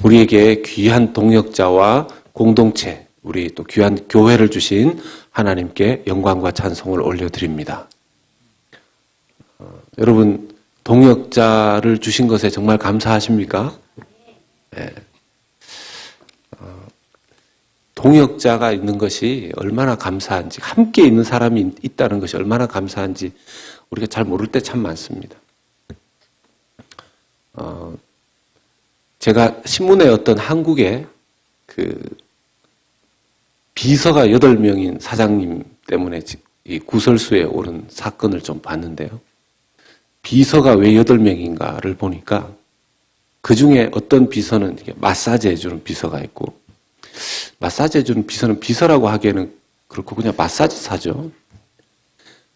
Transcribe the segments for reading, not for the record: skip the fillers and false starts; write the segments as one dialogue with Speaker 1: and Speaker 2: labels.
Speaker 1: 우리에게 귀한 동역자와 공동체, 우리 또 귀한 교회를 주신 하나님께 영광과 찬송을 올려드립니다. 여러분, 동역자를 주신 것에 정말 감사하십니까? 네. 동역자가 있는 것이 얼마나 감사한지, 함께 있는 사람이 있다는 것이 얼마나 감사한지 우리가 잘 모를 때 참 많습니다. 제가 신문에 어떤 한국의 그 비서가 8명인 사장님 때문에 이 구설수에 오른 사건을 좀 봤는데요. 비서가 왜 8명인가를 보니까 그 중에 어떤 비서는 마사지 해주는 비서가 있고, 마사지 해주는 비서는 비서라고 하기에는 그렇고 그냥 마사지사죠.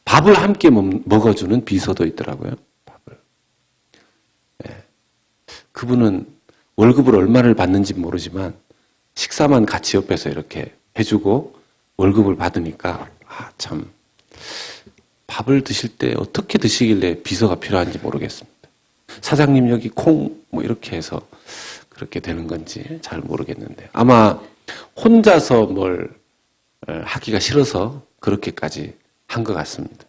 Speaker 1: 밥을 함께 먹어주는 비서도 있더라고요. 밥을. 네. 그분은 월급을 얼마를 받는지 모르지만 식사만 같이 옆에서 이렇게 해주고 월급을 받으니까 참 밥을 드실 때 어떻게 드시길래 비서가 필요한지 모르겠습니다. 사장님 여기 콩 뭐 이렇게 해서 그렇게 되는 건지 잘 모르겠는데 아마 혼자서 뭘 하기가 싫어서 그렇게까지 한 것 같습니다.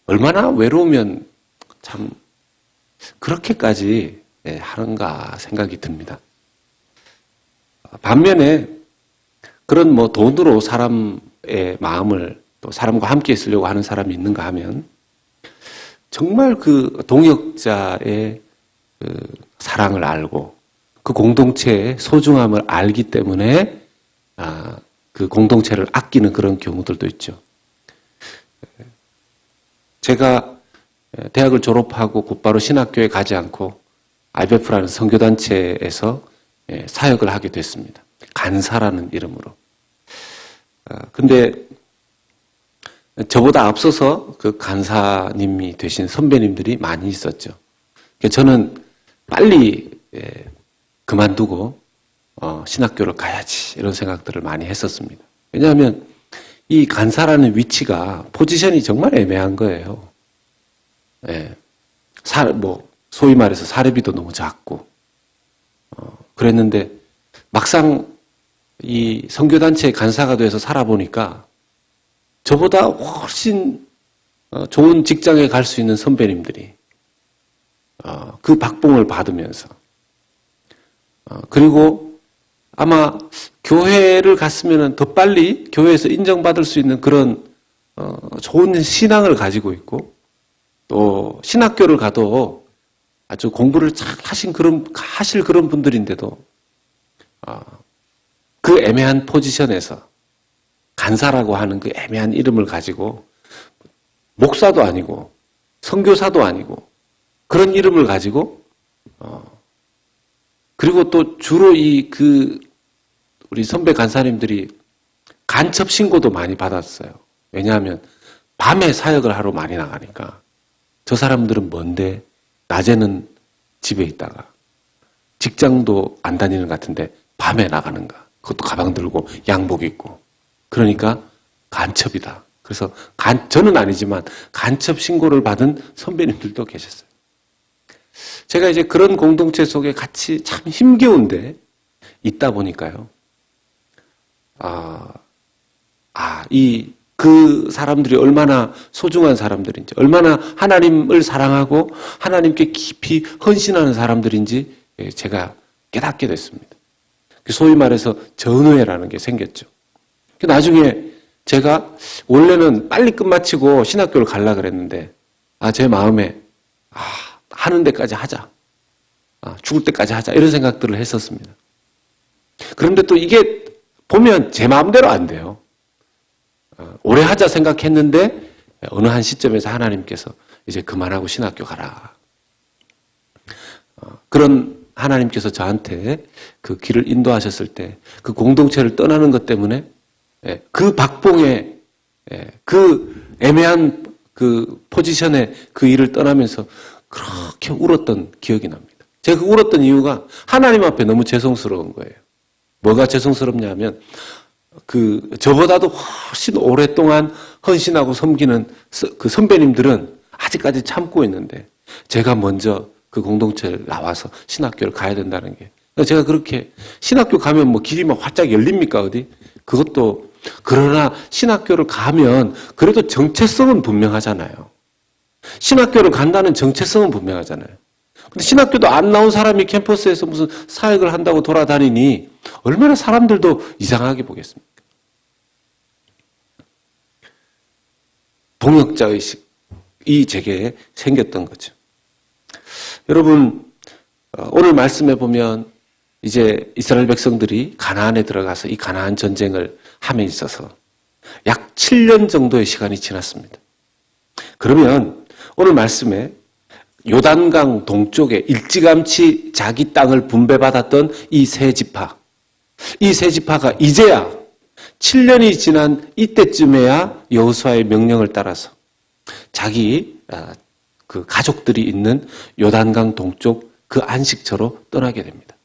Speaker 1: 얼마나 외로우면 참 그렇게까지 하는가 생각이 듭니다. 반면에 그런 뭐 돈으로 사람의 마음을 또 사람과 함께 있으려고 하는 사람이 있는가 하면 정말 그 동역자의 그 사랑을 알고 그 공동체의 소중함을 알기 때문에 그 공동체를 아끼는 그런 경우들도 있죠. 제가 대학을 졸업하고 곧바로 신학교에 가지 않고 IBF라는 선교단체에서 사역을 하게 됐습니다. 간사라는 이름으로. 근데 저보다 앞서서 그 간사님이 되신 선배님들이 많이 있었죠. 저는 빨리 그만두고 신학교를 가야지 이런 생각들을 많이 했었습니다. 왜냐하면 이 간사라는 위치가 포지션이 정말 애매한 거예요. 소위 말해서 사례비도 너무 작고 그랬는데 막상 이 선교단체 간사가 돼서 살아보니까 저보다 훨씬 좋은 직장에 갈 수 있는 선배님들이 그 박봉을 받으면서 그리고 아마 교회를 갔으면 더 빨리 교회에서 인정받을 수 있는 그런 좋은 신앙을 가지고 있고 또 신학교를 가도 아주 공부를 잘 하실 그런 분들인데도 그 애매한 포지션에서 간사라고 하는 그 애매한 이름을 가지고 목사도 아니고 선교사도 아니고 그런 이름을 가지고 그리고 또 주로 우리 선배 간사님들이 간첩 신고도 많이 받았어요. 왜냐하면 밤에 사역을 하러 많이 나가니까 저 사람들은 뭔데 낮에는 집에 있다가 직장도 안 다니는 것 같은데 밤에 나가는가. 그것도 가방 들고 양복 입고. 그러니까 간첩이다. 그래서 저는 아니지만 간첩 신고를 받은 선배님들도 계셨어요. 제가 이제 그런 공동체 속에 같이 참 힘겨운데 있다 보니까요. 그 사람들이 얼마나 소중한 사람들인지, 얼마나 하나님을 사랑하고 하나님께 깊이 헌신하는 사람들인지 제가 깨닫게 됐습니다. 소위 말해서 전우회라는 게 생겼죠. 나중에 제가 원래는 빨리 끝마치고 신학교를 가려고 그랬는데 제 마음에 하는 데까지 하자. 죽을 때까지 하자. 이런 생각들을 했었습니다. 그런데 또 이게 보면 제 마음대로 안 돼요. 오래 하자 생각했는데 어느 한 시점에서 하나님께서 이제 그만하고 신학교 가라. 그런 하나님께서 저한테 그 길을 인도하셨을 때 그 공동체를 떠나는 것 때문에 그 박봉에 그 애매한 그 포지션에 그 일을 떠나면서 그렇게 울었던 기억이 납니다. 제가 그 울었던 이유가 하나님 앞에 너무 죄송스러운 거예요. 뭐가 죄송스럽냐면 저보다도 훨씬 오랫동안 헌신하고 섬기는 그 선배님들은 아직까지 참고 있는데 제가 먼저 그 공동체를 나와서 신학교를 가야 된다는 게. 제가 그렇게 신학교 가면 뭐 길이 막 활짝 열립니까 어디? 그것도 그러나 신학교를 가면 그래도 정체성은 분명하잖아요. 신학교를 간다는 정체성은 분명하잖아요. 근데 신학교도 안 나온 사람이 캠퍼스에서 무슨 사역을 한다고 돌아다니니 얼마나 사람들도 이상하게 보겠습니까? 동역자의식이 제게 생겼던 거죠. 여러분, 오늘 말씀해 보면 이제 이스라엘 백성들이 가나안에 들어가서 이 가나안 전쟁을 함에 있어서 약 7년 정도의 시간이 지났습니다. 그러면 오늘 말씀에 요단강 동쪽에 일찌감치 자기 땅을 분배받았던 이 세 지파, 이 세 지파가 이제야 7년이 지난 이때쯤에야 여호수아의 명령을 따라서 자기 그 가족들이 있는 요단강 동쪽 그 안식처로 떠나게 됩니다.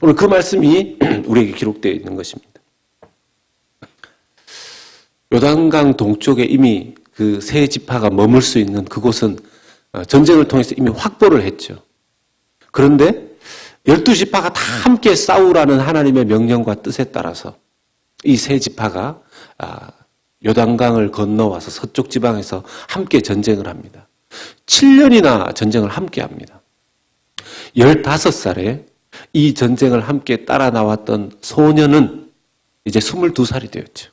Speaker 1: 오늘 그 말씀이 우리에게 기록되어 있는 것입니다. 요단강 동쪽에 이미 그 세 지파가 머물 수 있는 그곳은 전쟁을 통해서 이미 확보를 했죠. 그런데 12지파가 다 함께 싸우라는 하나님의 명령과 뜻에 따라서 이 세 지파가 요단강을 건너와서 서쪽 지방에서 함께 전쟁을 합니다. 7년이나 전쟁을 함께 합니다. 15살에 이 전쟁을 함께 따라 나왔던 소년은 이제 22살이 되었죠.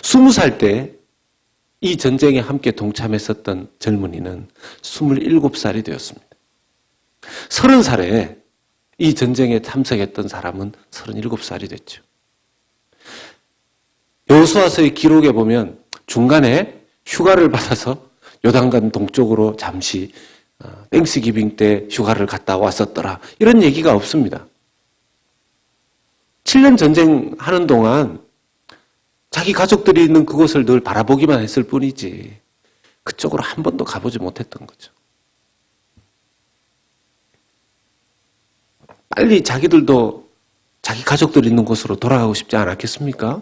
Speaker 1: 20살 때 이 전쟁에 함께 동참했었던 젊은이는 27살이 되었습니다. 30살에 이 전쟁에 참석했던 사람은 37살이 됐죠. 여호수아서의 기록에 보면 중간에 휴가를 받아서 요단강 동쪽으로 잠시 땡스기빙 때 휴가를 갔다 왔었더라. 이런 얘기가 없습니다. 7년 전쟁하는 동안 자기 가족들이 있는 그곳을 늘 바라보기만 했을 뿐이지 그쪽으로 한 번도 가보지 못했던 거죠. 빨리 자기들도 자기 가족들이 있는 곳으로 돌아가고 싶지 않았겠습니까?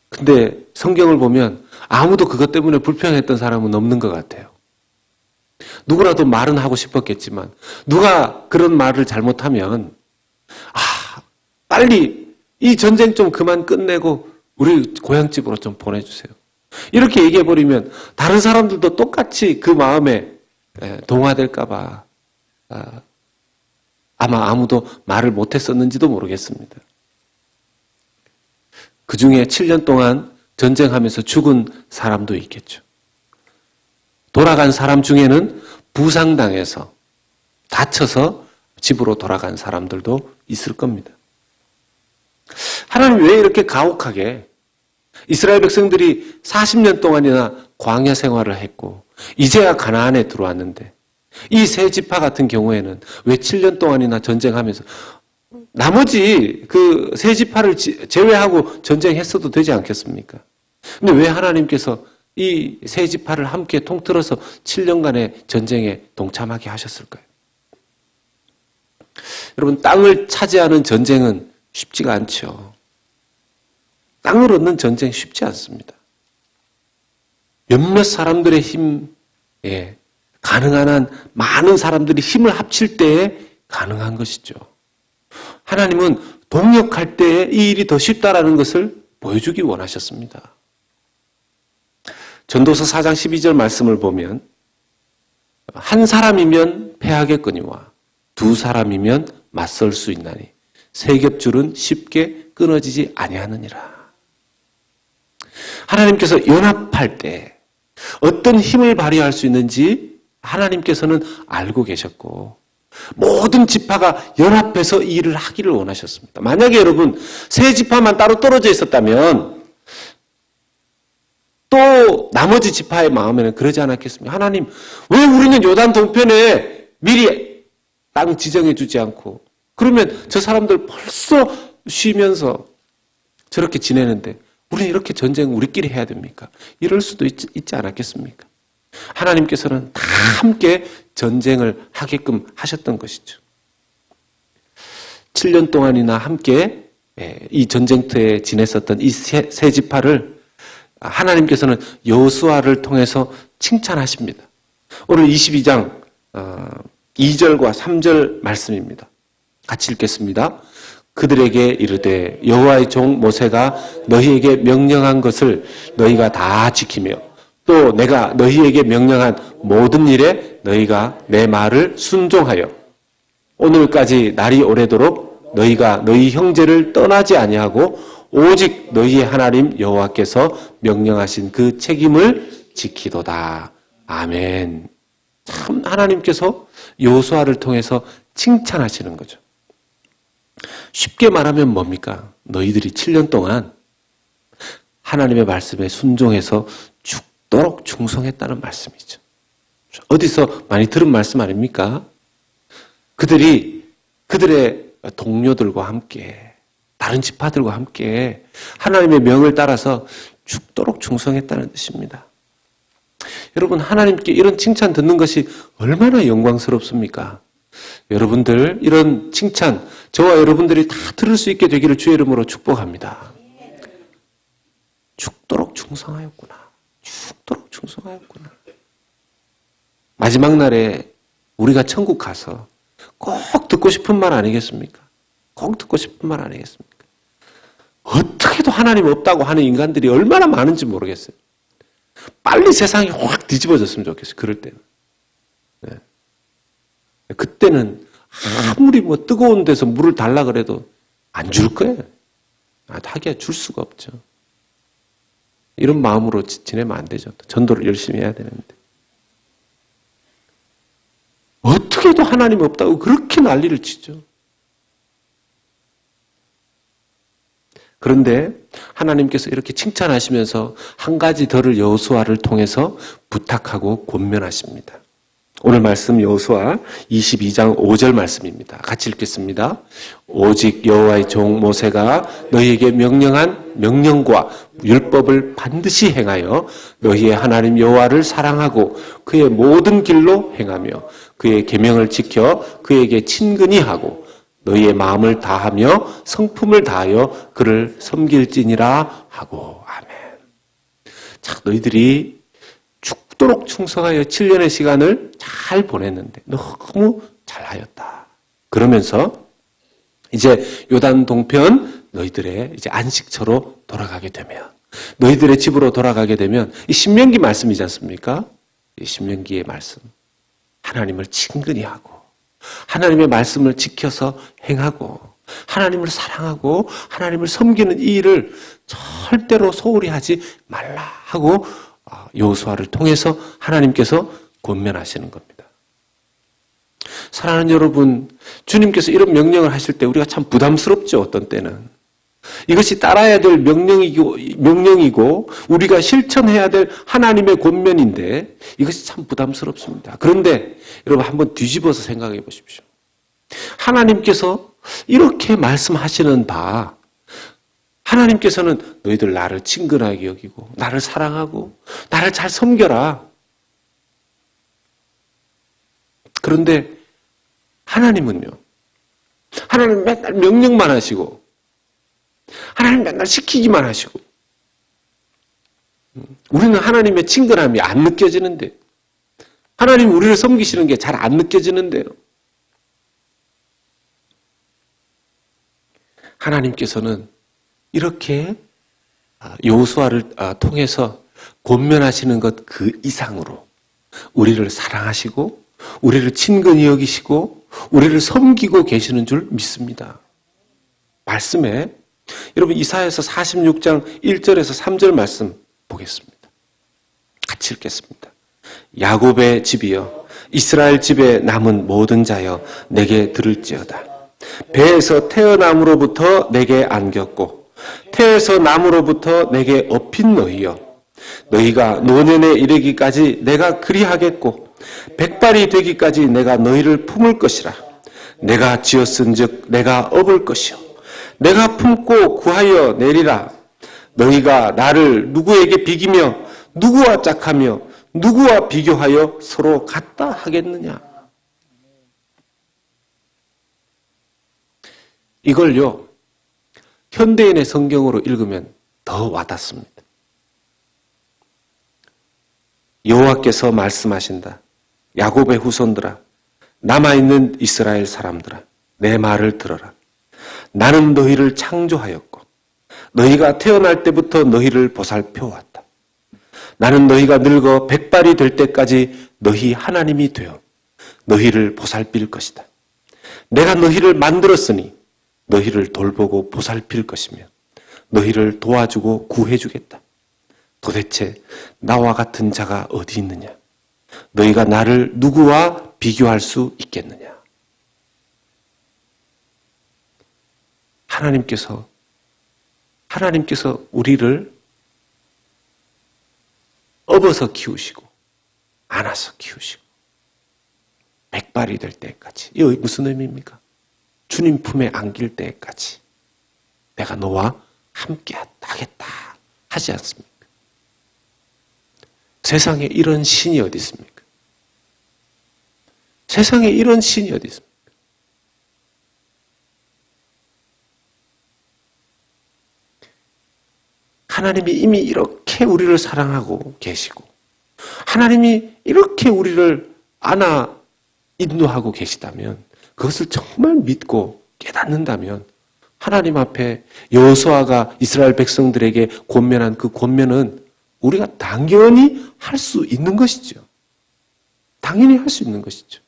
Speaker 1: 근데 성경을 보면 아무도 그것 때문에 불평했던 사람은 없는 것 같아요. 누구라도 말은 하고 싶었겠지만 누가 그런 말을 잘못하면 빨리 이 전쟁 좀 그만 끝내고 우리 고향집으로 좀 보내주세요. 이렇게 얘기해버리면 다른 사람들도 똑같이 그 마음에 동화될까 봐 아마 아무도 말을 못했었는지도 모르겠습니다. 그 중에 7년 동안 전쟁하면서 죽은 사람도 있겠죠. 돌아간 사람 중에는 부상당해서 다쳐서 집으로 돌아간 사람들도 있을 겁니다. 하나님 왜 이렇게 가혹하게 이스라엘 백성들이 40년 동안이나 광야 생활을 했고 이제야 가나안에 들어왔는데 이 세 지파 같은 경우에는 왜 7년 동안이나 전쟁하면서 나머지 그 세 지파를 제외하고 전쟁했어도 되지 않겠습니까? 근데 왜 하나님께서 이 세 지파를 함께 통틀어서 7년간의 전쟁에 동참하게 하셨을까요? 여러분, 땅을 차지하는 전쟁은 쉽지가 않죠. 땅을 얻는 전쟁 쉽지 않습니다. 몇몇 사람들의 힘에 가능한 한 많은 사람들이 힘을 합칠 때에 가능한 것이죠. 하나님은 동역할 때에 이 일이 더 쉽다라는 것을 보여주기 원하셨습니다. 전도서 4장 12절 말씀을 보면 한 사람이면 패하겠거니와 두 사람이면 맞설 수 있나니 세 겹줄은 쉽게 끊어지지 아니하느니라. 하나님께서 연합할 때 어떤 힘을 발휘할 수 있는지 하나님께서는 알고 계셨고 모든 지파가 연합해서 이 일을 하기를 원하셨습니다. 만약에 여러분 세 지파만 따로 떨어져 있었다면 또 나머지 지파의 마음에는 그러지 않았겠습니까? 하나님, 왜 우리는 요단 동편에 미리 땅 지정해 주지 않고 그러면 저 사람들 벌써 쉬면서 저렇게 지내는데 우리는 이렇게 전쟁 우리끼리 해야 됩니까? 이럴 수도 있지 않았겠습니까? 하나님께서는 다 함께 전쟁을 하게끔 하셨던 것이죠. 7년 동안이나 함께 이 전쟁터에 지냈었던 이 세 지파를 하나님께서는 여호수아를 통해서 칭찬하십니다. 오늘 22장 2절과 3절 말씀입니다. 같이 읽겠습니다. 그들에게 이르되 여호와의 종 모세가 너희에게 명령한 것을 너희가 다 지키며 또 내가 너희에게 명령한 모든 일에 너희가 내 말을 순종하여 오늘까지 날이 오래도록 너희가 너희 형제를 떠나지 아니하고 오직 너희의 하나님 여호와께서 명령하신 그 책임을 지키도다. 아멘. 참 하나님께서 여호수아를 통해서 칭찬하시는 거죠. 쉽게 말하면 뭡니까? 너희들이 7년 동안 하나님의 말씀에 순종해서 죽도록 충성했다는 말씀이죠. 어디서 많이 들은 말씀 아닙니까? 그들이 그들의 동료들과 함께 다른 지파들과 함께 하나님의 명을 따라서 죽도록 충성했다는 뜻입니다. 여러분, 하나님께 이런 칭찬 듣는 것이 얼마나 영광스럽습니까? 여러분들 이런 칭찬 저와 여러분들이 다 들을 수 있게 되기를 주의 이름으로 축복합니다. 죽도록 충성하였구나. 죽도록 충성하였구나. 마지막 날에 우리가 천국 가서 꼭 듣고 싶은 말 아니겠습니까? 꼭 듣고 싶은 말 아니겠습니까? 어떻게도 하나님 없다고 하는 인간들이 얼마나 많은지 모르겠어요. 빨리 세상이 확 뒤집어졌으면 좋겠어요. 그럴 때는. 네. 그때는 아무리 뭐 뜨거운 데서 물을 달라 그래도 안 줄 거예요. 하기야 줄 수가 없죠. 이런 마음으로 지내면 안 되죠. 전도를 열심히 해야 되는데. 어떻게도 하나님 없다고 그렇게 난리를 치죠. 그런데 하나님께서 이렇게 칭찬하시면서 한 가지 더를 여호수아를 통해서 부탁하고 권면하십니다. 오늘 말씀 여호수아 22장 5절 말씀입니다. 같이 읽겠습니다. 오직 여호와의 종 모세가 너희에게 명령한 명령과 율법을 반드시 행하여 너희의 하나님 여호와를 사랑하고 그의 모든 길로 행하며 그의 계명을 지켜 그에게 친근히 하고 너희의 마음을 다하며 성품을 다하여 그를 섬길지니라 하고. 아멘. 자, 너희들이 죽도록 충성하여 7년의 시간을 잘 보냈는데 너무 잘하였다. 그러면서 이제 요단 동편 너희들의 이제 안식처로 돌아가게 되면 너희들의 집으로 돌아가게 되면 이 신명기 말씀이지 않습니까? 이 신명기의 말씀. 하나님을 친근히 하고 하나님의 말씀을 지켜서 행하고 하나님을 사랑하고 하나님을 섬기는 이 일을 절대로 소홀히 하지 말라 하고 여호수아를 통해서 하나님께서 권면하시는 겁니다. 사랑하는 여러분, 주님께서 이런 명령을 하실 때 우리가 참 부담스럽죠. 어떤 때는. 이것이 따라야 될 명령이고 우리가 실천해야 될 하나님의 권면인데 이것이 참 부담스럽습니다. 그런데 여러분 한번 뒤집어서 생각해 보십시오. 하나님께서 이렇게 말씀하시는 바 하나님께서는 너희들 나를 친근하게 여기고 나를 사랑하고 나를 잘 섬겨라. 그런데 하나님은요. 하나님 맨날 명령만 하시고 하나님 맨날 시키기만 하시고 우리는 하나님의 친근함이 안 느껴지는데 하나님 우리를 섬기시는 게 잘 안 느껴지는데요. 하나님께서는 이렇게 여호수아를 통해서 권면하시는 것 그 이상으로 우리를 사랑하시고 우리를 친근히 여기시고 우리를 섬기고 계시는 줄 믿습니다. 말씀에 여러분 이사야서 46장 1절에서 3절 말씀 보겠습니다. 같이 읽겠습니다. 야곱의 집이여 이스라엘 집에 남은 모든 자여 내게 들을지어다. 배에서 태어남으로부터 내게 안겼고 태에서 남으로부터 내게 업힌 너희여 너희가 노년에 이르기까지 내가 그리하겠고 백발이 되기까지 내가 너희를 품을 것이라. 내가 지었은즉 내가 업을 것이요 내가 품고 구하여 내리라. 너희가 나를 누구에게 비기며 누구와 짝하며 누구와 비교하여 서로 같다 하겠느냐. 이걸요 현대인의 성경으로 읽으면 더 와닿습니다. 여호와께서 말씀하신다. 야곱의 후손들아 남아있는 이스라엘 사람들아, 내 말을 들어라. 나는 너희를 창조하였고 너희가 태어날 때부터 너희를 보살펴왔다. 나는 너희가 늙어 백발이 될 때까지 너희 하나님이 되어 너희를 보살필 것이다. 내가 너희를 만들었으니 너희를 돌보고 보살필 것이며 너희를 도와주고 구해주겠다. 도대체 나와 같은 자가 어디 있느냐? 너희가 나를 누구와 비교할 수 있겠느냐? 하나님께서 우리를 업어서 키우시고 안아서 키우시고 백발이 될 때까지, 이게 무슨 의미입니까? 주님 품에 안길 때까지 내가 너와 함께 하겠다 하지 않습니까? 세상에 이런 신이 어디 있습니까? 세상에 이런 신이 어디 있습니까? 하나님이 이미 이렇게 우리를 사랑하고 계시고 하나님이 이렇게 우리를 안아 인도하고 계시다면, 그것을 정말 믿고 깨닫는다면 하나님 앞에 여호수아가 이스라엘 백성들에게 권면한 그 권면은 우리가 당연히 할 수 있는 것이죠. 당연히 할 수 있는 것이죠.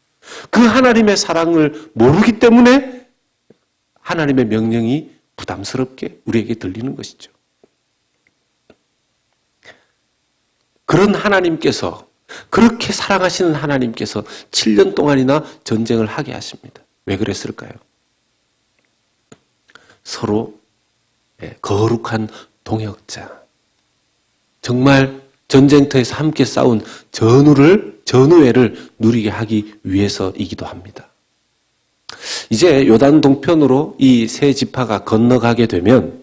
Speaker 1: 그 하나님의 사랑을 모르기 때문에 하나님의 명령이 부담스럽게 우리에게 들리는 것이죠. 그런 하나님께서, 그렇게 사랑하시는 하나님께서 7년 동안이나 전쟁을 하게 하십니다. 왜 그랬을까요? 서로 거룩한 동역자, 정말 전쟁터에서 함께 싸운 전우회를 누리게 하기 위해서이기도 합니다. 이제 요단 동편으로 이 세 지파가 건너가게 되면,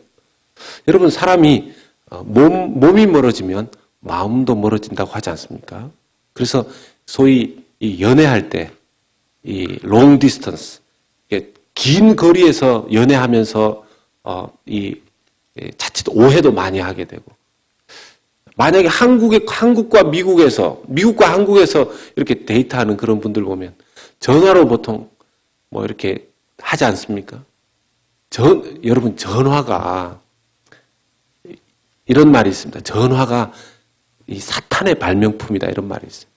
Speaker 1: 여러분, 사람이 몸이 멀어지면 마음도 멀어진다고 하지 않습니까? 그래서 소위 이 연애할 때 이 롱 디스턴스, 긴 거리에서 연애하면서 자칫 오해도 많이 하게 되고, 만약에 한국과 미국과 한국에서 이렇게 데이트하는 그런 분들 보면 전화로 보통 뭐 이렇게 하지 않습니까? 여러분, 전화가 이런 말이 있습니다. 전화가 이 사탄의 발명품이다, 이런 말이 있어요.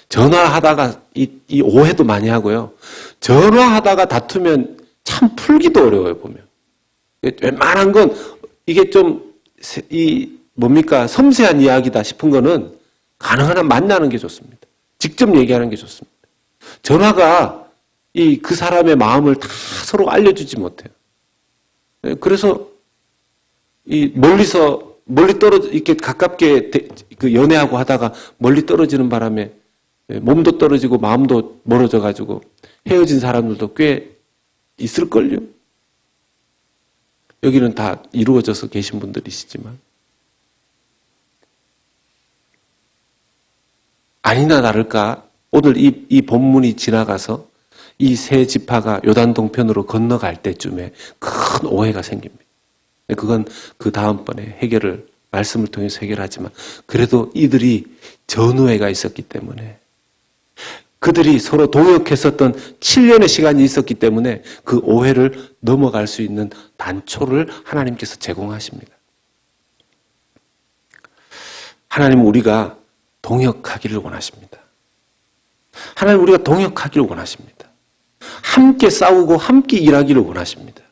Speaker 1: 전화하다가 이 오해도 많이 하고요. 전화하다가 다투면 참 풀기도 어려워요, 보면. 웬만한 건 이게 좀 섬세한 이야기다 싶은 거는 가능한 한 만나는 게 좋습니다. 직접 얘기하는 게 좋습니다. 전화가 그 사람의 마음을 다 서로 알려주지 못해요. 그래서 멀리 떨어져, 이렇게 가깝게 그 연애하고 하다가 멀리 떨어지는 바람에 몸도 떨어지고 마음도 멀어져가지고 헤어진 사람들도 꽤 있을걸요? 여기는 다 이루어져서 계신 분들이시지만. 아니나 다를까, 오늘 이 본문이 지나가서 이 세 지파가 요단 동편으로 건너갈 때쯤에 큰 오해가 생깁니다. 그건 그 다음번에 말씀을 통해서 해결하지만, 그래도 이들이 전우회가 있었기 때문에, 그들이 서로 동역했었던 7년의 시간이 있었기 때문에 그 오해를 넘어갈 수 있는 단초를 하나님께서 제공하십니다. 하나님은 우리가 동역하기를 원하십니다. 하나님, 우리가 동역하기를 원하십니다. 함께 싸우고 함께 일하기를 원하십니다.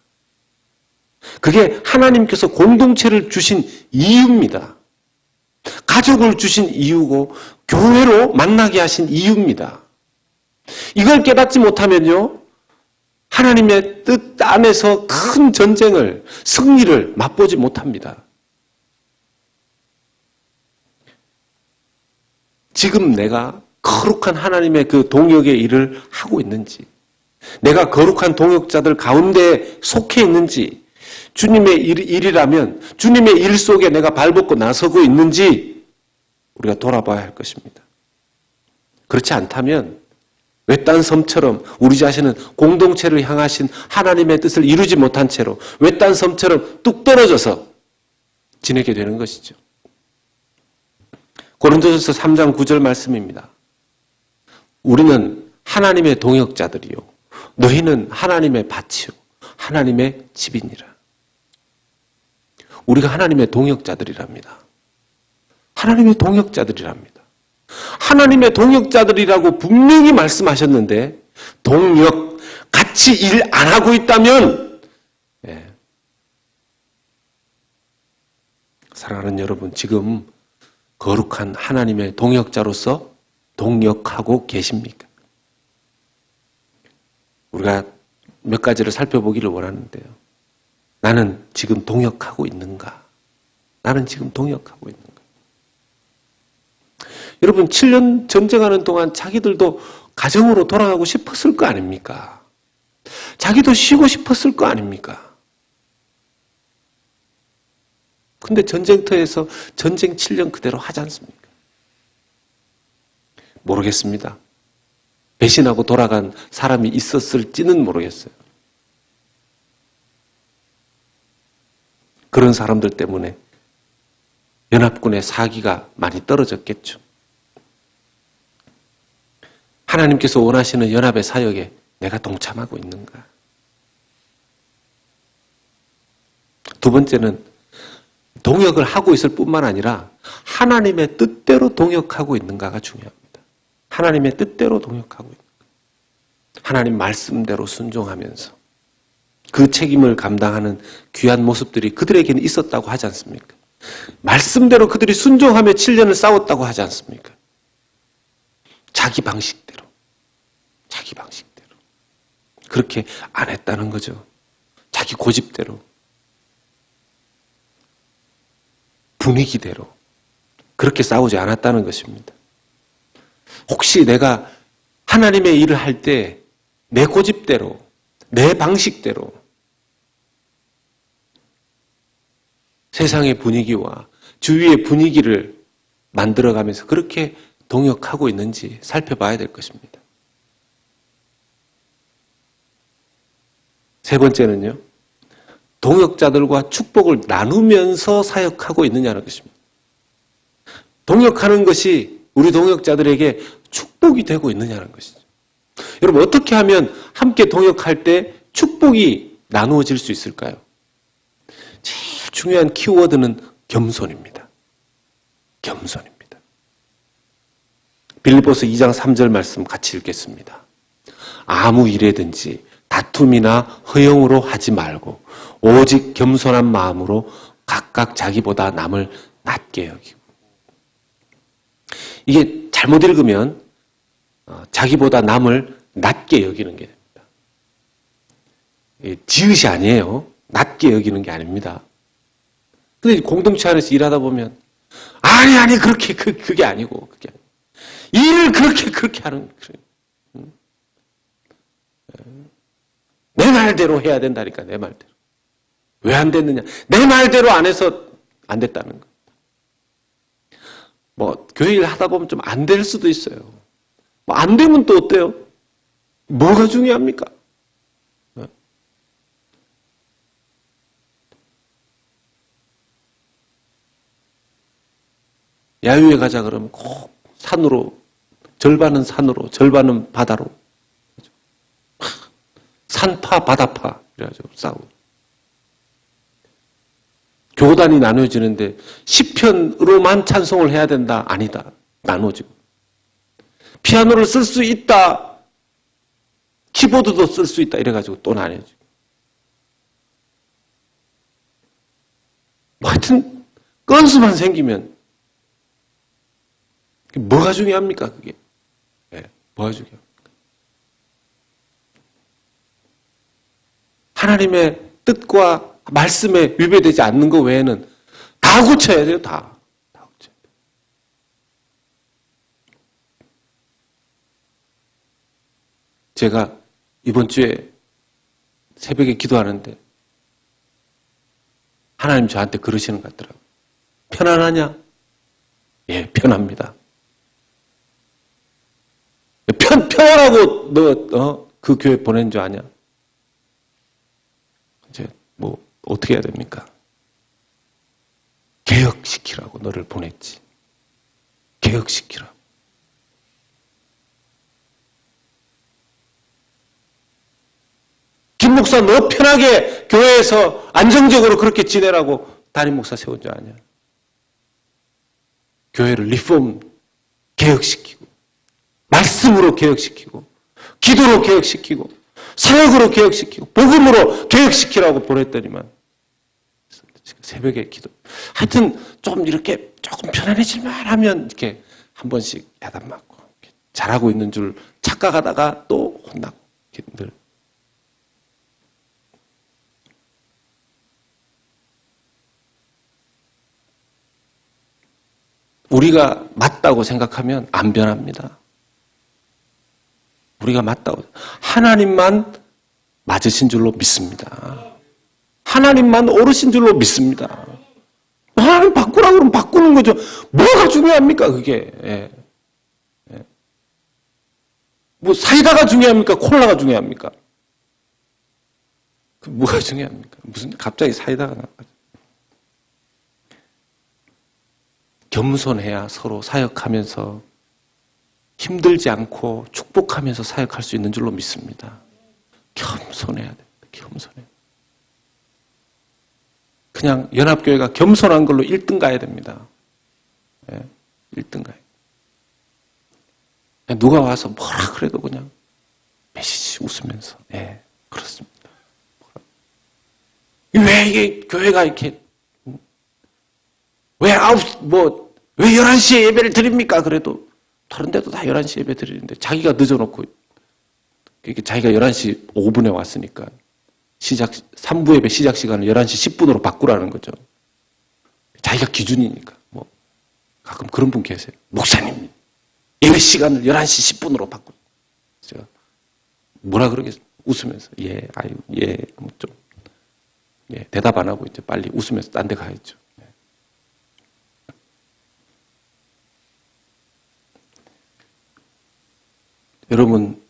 Speaker 1: 그게 하나님께서 공동체를 주신 이유입니다. 가족을 주신 이유고 교회로 만나게 하신 이유입니다. 이걸 깨닫지 못하면요, 하나님의 뜻 안에서 큰 전쟁을, 승리를 맛보지 못합니다. 지금 내가 거룩한 하나님의 그 동역의 일을 하고 있는지, 내가 거룩한 동역자들 가운데 속해 있는지, 주님의 일이라면 주님의 일 속에 내가 발벗고 나서고 있는지 우리가 돌아봐야 할 것입니다. 그렇지 않다면 외딴 섬처럼 우리 자신은 공동체를 향하신 하나님의 뜻을 이루지 못한 채로 외딴 섬처럼 뚝 떨어져서 지내게 되는 것이죠. 고린도전서 3장 9절 말씀입니다. 우리는 하나님의 동역자들이요 너희는 하나님의 밭이요 하나님의 집이니라. 우리가 하나님의 동역자들이랍니다. 하나님의 동역자들이랍니다. 하나님의 동역자들이라고 분명히 말씀하셨는데 동역, 같이 일 안 하고 있다면 사랑하는 여러분 지금 거룩한 하나님의 동역자로서 동역하고 계십니까? 우리가 몇 가지를 살펴보기를 원하는데요. 나는 지금 동역하고 있는가? 나는 지금 동역하고 있는가? 여러분 7년 전쟁하는 동안 자기들도 가정으로 돌아가고 싶었을 거 아닙니까? 자기도 쉬고 싶었을 거 아닙니까? 근데 전쟁터에서 전쟁 7년 그대로 하지 않습니까? 모르겠습니다. 배신하고 돌아간 사람이 있었을지는 모르겠어요. 그런 사람들 때문에 연합군의 사기가 많이 떨어졌겠죠. 하나님께서 원하시는 연합의 사역에 내가 동참하고 있는가? 두 번째는 동역을 하고 있을 뿐만 아니라 하나님의 뜻대로 동역하고 있는가가 중요합니다. 하나님의 뜻대로 동역하고 있는가? 하나님 말씀대로 순종하면서 그 책임을 감당하는 귀한 모습들이 그들에게는 있었다고 하지 않습니까? 말씀대로 그들이 순종하며 7년을 싸웠다고 하지 않습니까? 자기 방식대로. 그렇게 안 했다는 거죠. 자기 고집대로. 분위기대로. 그렇게 싸우지 않았다는 것입니다. 혹시 내가 하나님의 일을 할 때 내 고집대로, 내 방식대로 세상의 분위기와 주위의 분위기를 만들어가면서 그렇게 동역하고 있는지 살펴봐야 될 것입니다. 세 번째는요. 동역자들과 축복을 나누면서 사역하고 있느냐는 것입니다. 동역하는 것이 우리 동역자들에게 축복이 되고 있느냐는 것이죠. 여러분 어떻게 하면 함께 동역할 때 축복이 나누어질 수 있을까요? 제일 중요한 키워드는 겸손입니다. 겸손입니다. 빌립보서 2장 3절 말씀 같이 읽겠습니다. 아무 일에든지 다툼이나 허영으로 하지 말고 오직 겸손한 마음으로 각각 자기보다 남을 낮게 여기고. 이게 잘못 읽으면 자기보다 남을 낮게 여기는 게 됩니다. 지읒이 아니에요. 낮게 여기는 게 아닙니다. 근데 공동체 안에서 일하다 보면 아니 그게 아니고 일을 그렇게 하는 거예요. 내 말대로 해야 된다니까. 내 말대로. 왜 안 됐느냐? 내 말대로 안 해서 안 됐다는 거. 뭐 교회 일 하다 보면 좀 안 될 수도 있어요. 뭐 안 되면 또 어때요? 뭐가 중요합니까? 야유회 가자 그러면 꼭 산으로, 절반은 산으로, 절반은 바다로. 산파, 바다파. 그래가지고 싸우고. 교단이 나눠지는데 시편으로만 찬송을 해야 된다? 아니다. 나눠지고. 피아노를 쓸 수 있다. 키보드도 쓸 수 있다. 이래가지고 또 나눠지고. 뭐 하여튼 건수만 생기면 뭐가 중요합니까? 그게. 네, 뭐가 중요합니까? 하나님의 뜻과 말씀에 위배되지 않는 것 외에는 다 고쳐야 돼요. 다 고쳐야 돼요. 제가 이번 주에 새벽에 기도하는데 하나님 저한테 그러시는 것 같더라고요. 편안하냐? 예, 편합니다. 편하고 너 그 교회 보낸 줄 아냐? 이제 뭐 어떻게 해야 됩니까? 개혁시키라고 너를 보냈지. 개혁시키라고. 목사 너 편하게 교회에서 안정적으로 그렇게 지내라고 담임 목사 세운 줄 아냐. 교회를 리폼 개혁시키고 말씀으로 개혁시키고 기도로 개혁시키고 사역으로 개혁시키고 복음으로 개혁시키라고 보냈더니만 새벽에 기도. 하여튼 좀 이렇게 조금 편안해질만 하면 이렇게 한 번씩 야단 맞고 잘하고 있는 줄 착각하다가 또 혼나고 이렇게 늘. 우리가 맞다고 생각하면 안 변합니다. 우리가 맞다고. 하나님만 맞으신 줄로 믿습니다. 하나님만 옳으신 줄로 믿습니다. 하나님 바꾸라고 그러면 바꾸는 거죠. 뭐가 중요합니까, 그게? 예. 예. 뭐, 사이다가 중요합니까? 콜라가 중요합니까? 뭐가 중요합니까? 무슨, 갑자기 사이다가 나와가지고. 겸손해야 서로 사역하면서 힘들지 않고 축복하면서 사역할 수 있는 줄로 믿습니다. 겸손해야 됩니다. 겸손해야. 그냥 연합교회가 겸손한 걸로 1등 가야 됩니다. 예, 1등 가야. 누가 와서 뭐라 그래도 그냥 메시지 웃으면서 예, 그렇습니다. 왜 이게 교회가 이렇게 왜 11시에 예배를 드립니까? 그래도 다른 데도 다 11시에 예배 드리는데 자기가 늦어놓고 자기가 11시 5분에 왔으니까 3부 예배 시작 시간을 11시 10분으로 바꾸라는 거죠. 자기가 기준이니까. 뭐 가끔 그런 분 계세요. 목사님, 예배 시간을 11시 10분으로 바꾸. 제가 뭐라 그러겠어요? 웃으면서 예, 아유, 예, 뭐 좀 예, 대답 안 하고 이제 빨리 웃으면서 딴 데 가야죠. 여러분,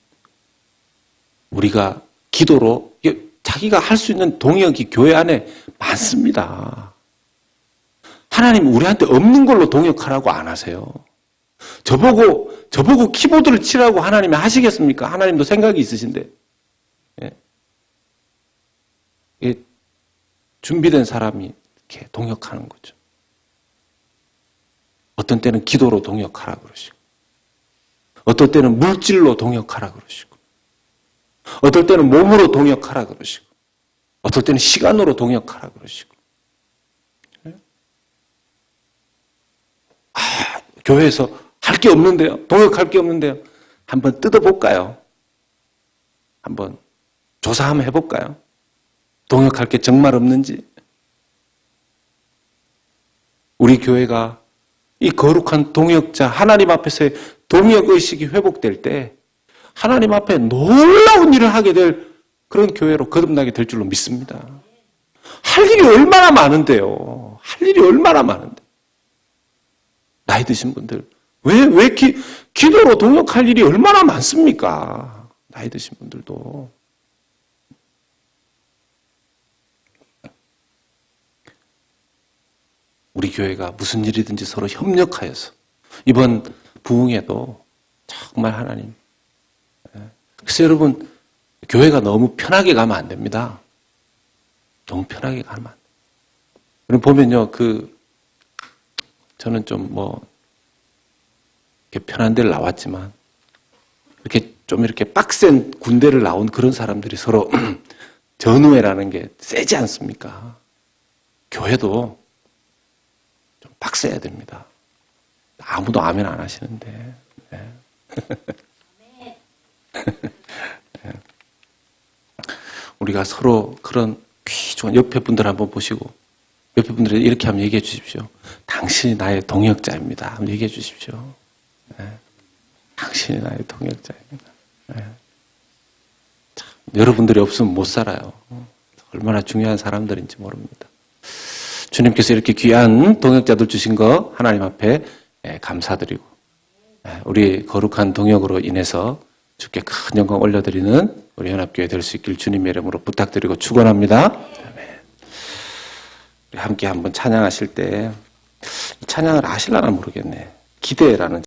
Speaker 1: 우리가 기도로 자기가 할 수 있는 동역이 교회 안에 많습니다. 하나님 우리한테 없는 걸로 동역하라고 안 하세요. 저보고 키보드를 치라고 하나님이 하시겠습니까? 하나님도 생각이 있으신데. 예. 준비된 사람이 이렇게 동역하는 거죠. 어떤 때는 기도로 동역하라 그러시고, 어떨 때는 물질로 동역하라 그러시고, 어떨 때는 몸으로 동역하라 그러시고, 어떨 때는 시간으로 동역하라 그러시고. 교회에서 할 게 없는데요? 동역할 게 없는데요? 한번 뜯어볼까요? 한번 조사 한번 해볼까요? 동역할 게 정말 없는지. 우리 교회가 이 거룩한 동역자, 하나님 앞에서의 동역의식이 회복될 때 하나님 앞에 놀라운 일을 하게 될 그런 교회로 거듭나게 될 줄로 믿습니다. 할 일이 얼마나 많은데요. 할 일이 얼마나 많은데. 나이 드신 분들, 왜 기도로 동역할 일이 얼마나 많습니까? 나이 드신 분들도. 우리 교회가 무슨 일이든지 서로 협력하여서 이번 부흥에도 정말 하나님. 그래서 여러분, 교회가 너무 편하게 가면 안 됩니다. 너무 편하게 가면 안 돼요. 여러분 보면요, 저는 좀 이렇게 편한 데를 나왔지만, 이렇게 빡센 군대를 나온 그런 사람들이 서로 전우회라는 게 세지 않습니까? 교회도 좀 빡세야 됩니다. 아무도 아멘 안 하시는데. 네. 네. 우리가 서로 그런 귀중한 옆에 분들 한번 보시고, 옆에 분들이 이렇게 한번 얘기해 주십시오. 당신이 나의 동역자입니다. 한번 얘기해 주십시오. 네. 당신이 나의 동역자입니다. 네. 참, 여러분들이 없으면 못 살아요. 얼마나 중요한 사람들인지 모릅니다. 주님께서 이렇게 귀한 동역자들 주신 거 하나님 앞에 감사드리고, 우리 거룩한 동역으로 인해서 주께 큰 영광 올려드리는 우리 연합교회 될 수 있길 주님의 이름으로 부탁드리고 축원합니다. 우리 함께 한번 찬양하실 때 이 찬양을 아실라나 모르겠네. 기대라는